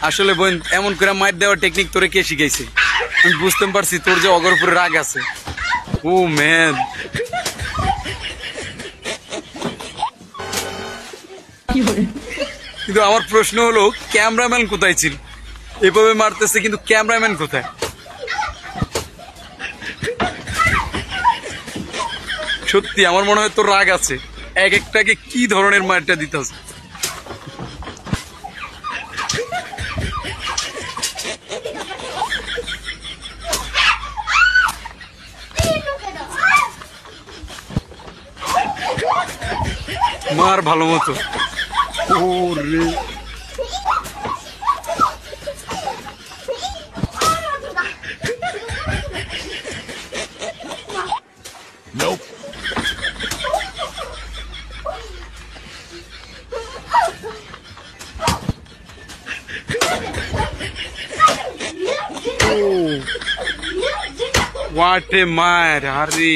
আসলে বোন এমন করে মার দেওয়ার টেকনিক তোরে কে শিখাইছে? আমি বুঝতে পারছি তোর যে অগর উপরে রাগ আছে। ও ম্যান, কিন্তু আমার প্রশ্ন হলো ক্যামেরাম্যান কোথায় ছিল? এভাবে মারতেছে কিন্তু ক্যামেরাম্যান কোথায়? সত্যি আমার মনে হয় তোর রাগ আছে, এক একটাকে কি ধরনের মারটা দিতে আছে। মার ভালো মতো। ওরে Nope. হোয়াট এ মার! আরে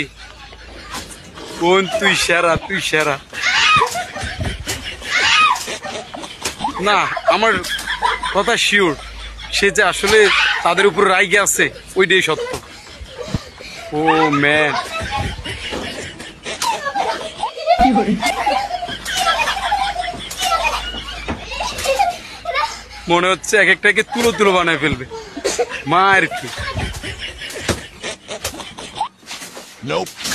কোন তুই সেরা, তুই সেরা। না আমার কথা শিওর, সে যে আসলে তাদের উপর রাগে আছে ওইটাই সত্য। ও ম্যান, মনে হচ্ছে এক একটাকে তুলো তুলো বানায় ফেলবে। মা আর কি। Nope.